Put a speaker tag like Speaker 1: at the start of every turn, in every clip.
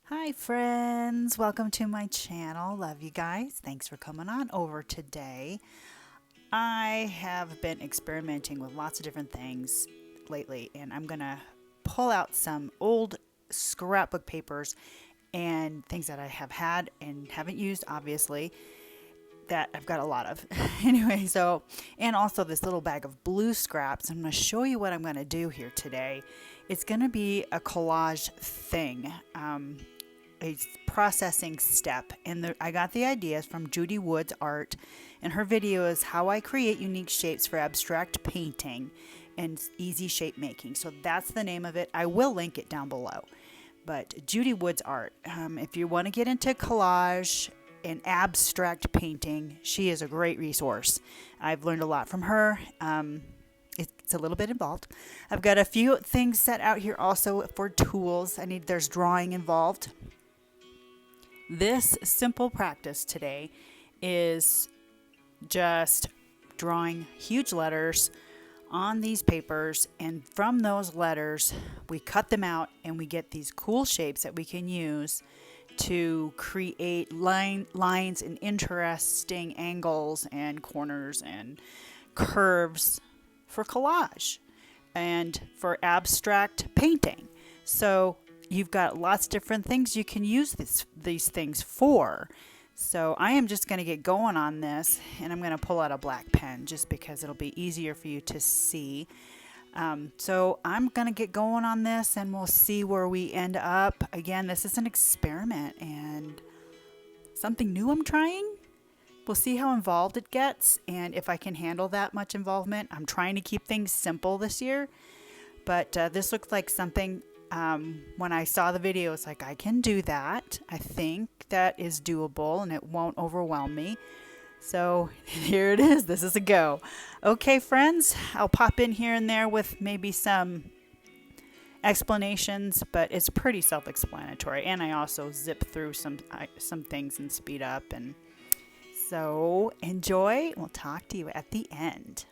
Speaker 1: Hi friends, welcome to my channel. Love you guys. Thanks for coming on over today. I have been experimenting with lots of different things lately, and I'm gonna pull out some old scrapbook papers and things that I have had and haven't used, obviously, that I've got a lot of. Anyway, and also this little bag of blue scraps. I'm going to show you what I'm going to do here today. It's going to be a collage thing. A processing step, and I got the ideas from Judy Woods Art, and her video is how I create unique shapes for abstract painting and easy shape making. So that's the name of it. I will link it down below. But Judy Woods Art, if you want to get into collage and abstract painting, she is a great resource. I've learned a lot from her. It's a little bit involved. I've got a few things set out here also for tools. There's drawing involved. This simple practice today is just drawing huge letters on these papers, and from those letters we cut them out and we get these cool shapes that we can use to create lines and interesting angles and corners and curves for collage and for abstract painting. So you've got lots of different things you can use these things for. So I am just going to get going on this, and I'm going to pull out a black pen just because it'll be easier for you to see. So I'm going to get going on this, and we'll see where we end up. Again, this is an experiment and something new I'm trying. We'll see how involved it gets and if I can handle that much involvement. I'm trying to keep things simple this year, but this looks like something. When I saw the video, it's like, I can do that. I think that is doable and it won't overwhelm me. So here it is. This is a go. Okay, friends, I'll pop in here and there with maybe some explanations, but it's pretty self-explanatory. And I also zip through some things and speed up. And so enjoy. We'll talk to you at the end.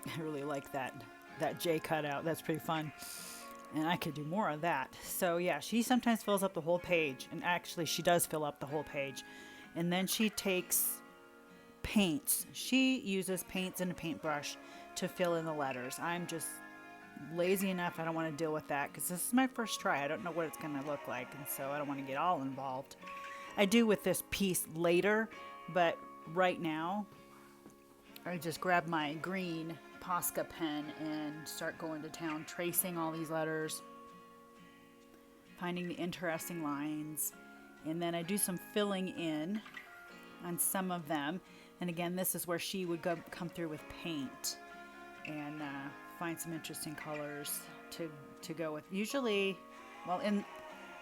Speaker 1: I really like that J cutout. That's pretty fun. And I could do more of that. So yeah, she sometimes fills up the whole page. And actually, she does fill up the whole page. And then she takes paints. She uses paints and a paintbrush to fill in the letters. I'm just lazy enough. I don't want to deal with that because this is my first try. I don't know what it's going to look like. And so I don't want to get all involved. I do with this piece later. But right now, I just grab my green Posca pen and start going to town, tracing all these letters, finding the interesting lines, and then I do some filling in on some of them. And again, this is where she would come through with paint and find some interesting colors to go with. Usually, well,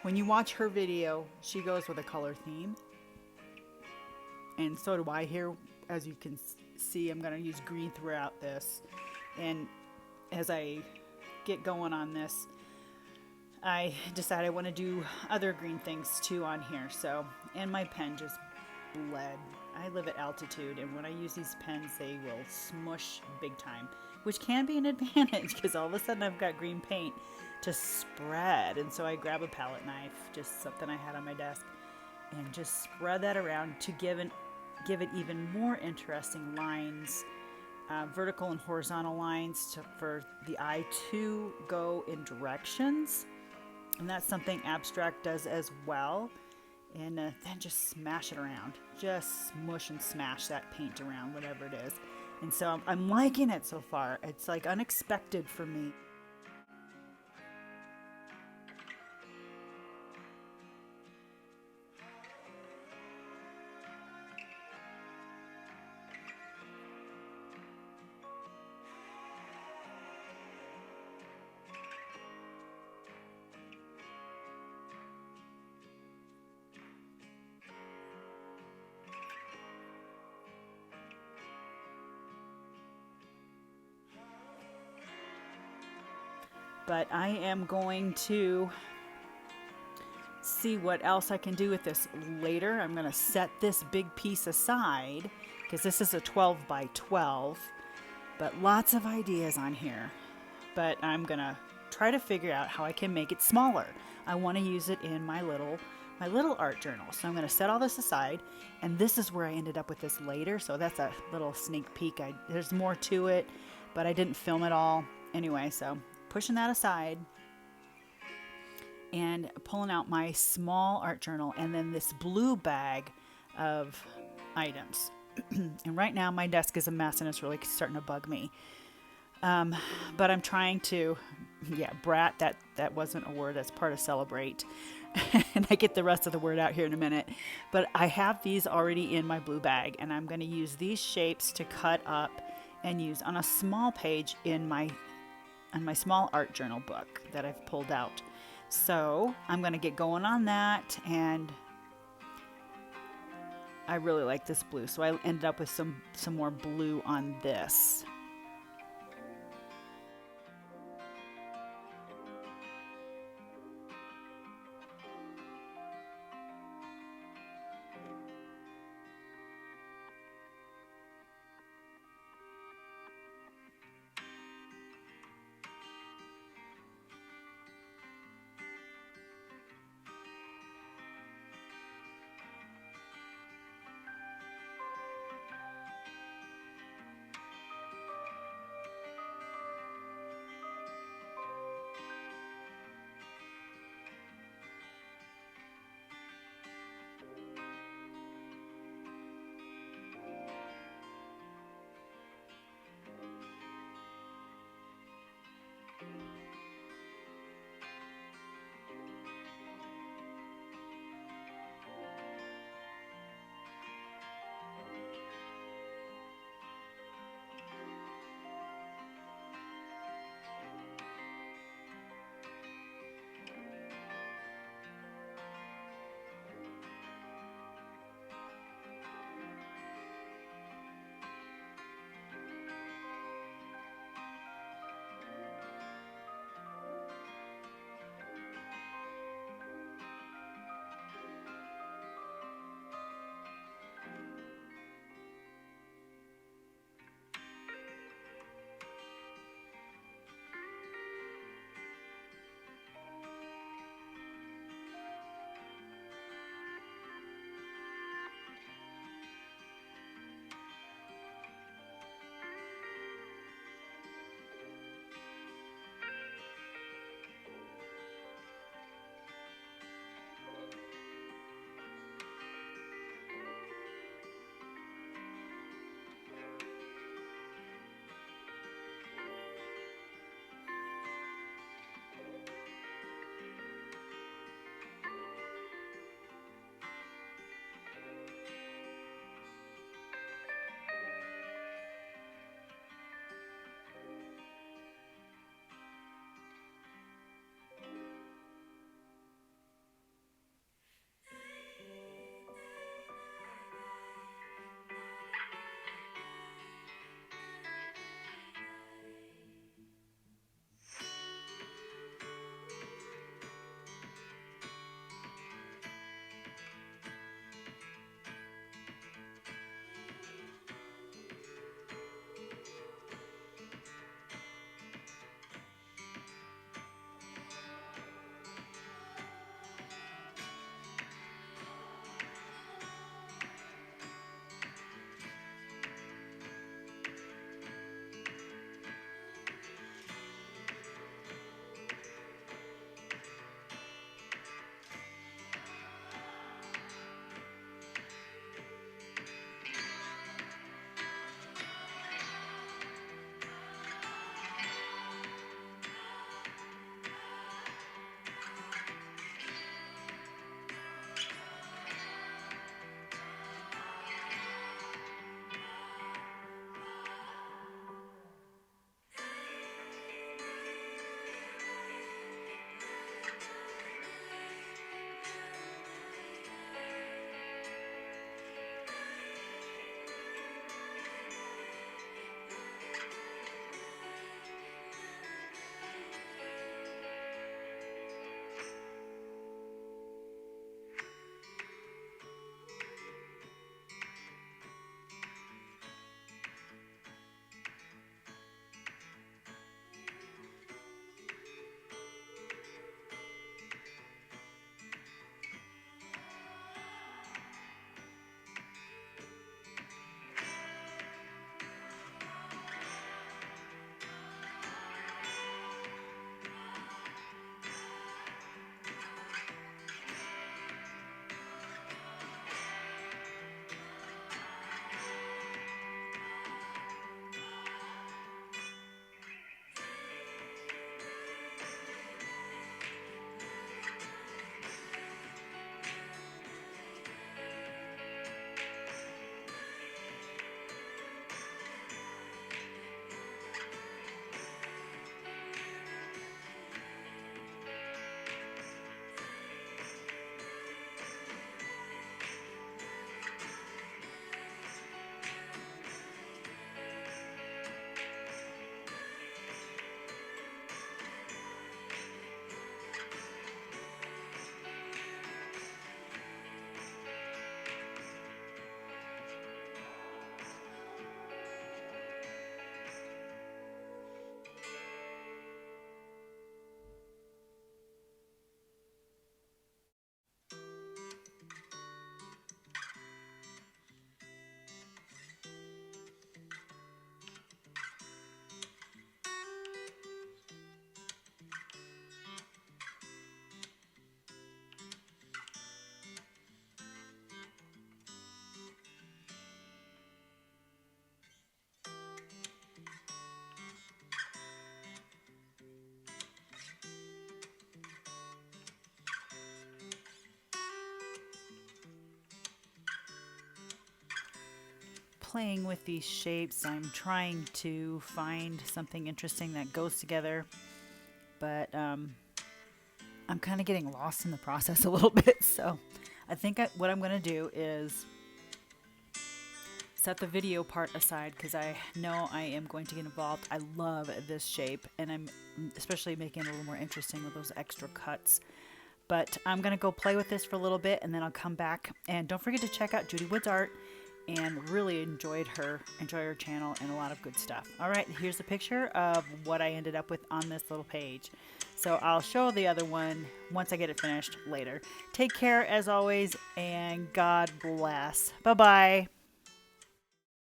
Speaker 1: when you watch her video, she goes with a color theme, and so do I here. As you can see, I'm going to use green throughout this. And as I get going on this, I decided I want to do other green things too on here. So, and my pen just bled. I live at altitude, and when I use these pens, they will smush big time, which can be an advantage because all of a sudden I've got green paint to spread. And so I grab a palette knife, just something I had on my desk, and just spread that around to give it even more interesting lines, vertical and horizontal lines for the eye to go in directions. And that's something abstract does as well. And then just smash it around. Just smush and smash that paint around, whatever it is. And so I'm liking it so far. It's like unexpected for me. But I am going to see what else I can do with this later. I'm going to set this big piece aside because this is a 12 by 12, but lots of ideas on here. But I'm going to try to figure out how I can make it smaller. I want to use it in my little art journal. So I'm going to set all this aside, and this is where I ended up with this later. So that's a little sneak peek. There's more to it, but I didn't film it all. Anyway, so pushing that aside and pulling out my small art journal and then this blue bag of items. And right now my desk is a mess and it's really starting to bug me. But I'm trying to, brat, that wasn't a word, that's part of celebrate. And I get the rest of the word out here in a minute. But I have these already in my blue bag, and I'm going to use these shapes to cut up and use on a small page on my small art journal book that I've pulled out. So I'm going to get going on that, and I really like this blue. So I ended up with some more blue on this. playing with these shapes. I'm trying to find something interesting that goes together, but I'm kind of getting lost in the process a little bit. So I think what I'm going to do is set the video part aside because I know I am going to get involved. I love this shape, and I'm especially making it a little more interesting with those extra cuts. But I'm going to go play with this for a little bit, and then I'll come back. And don't forget to check out Judy Woods Art, and really enjoy her channel and a lot of good stuff. All right, here's a picture of what I ended up with on this little page. So I'll show the other one once I get it finished later. Take care as always, and God bless. Bye-bye.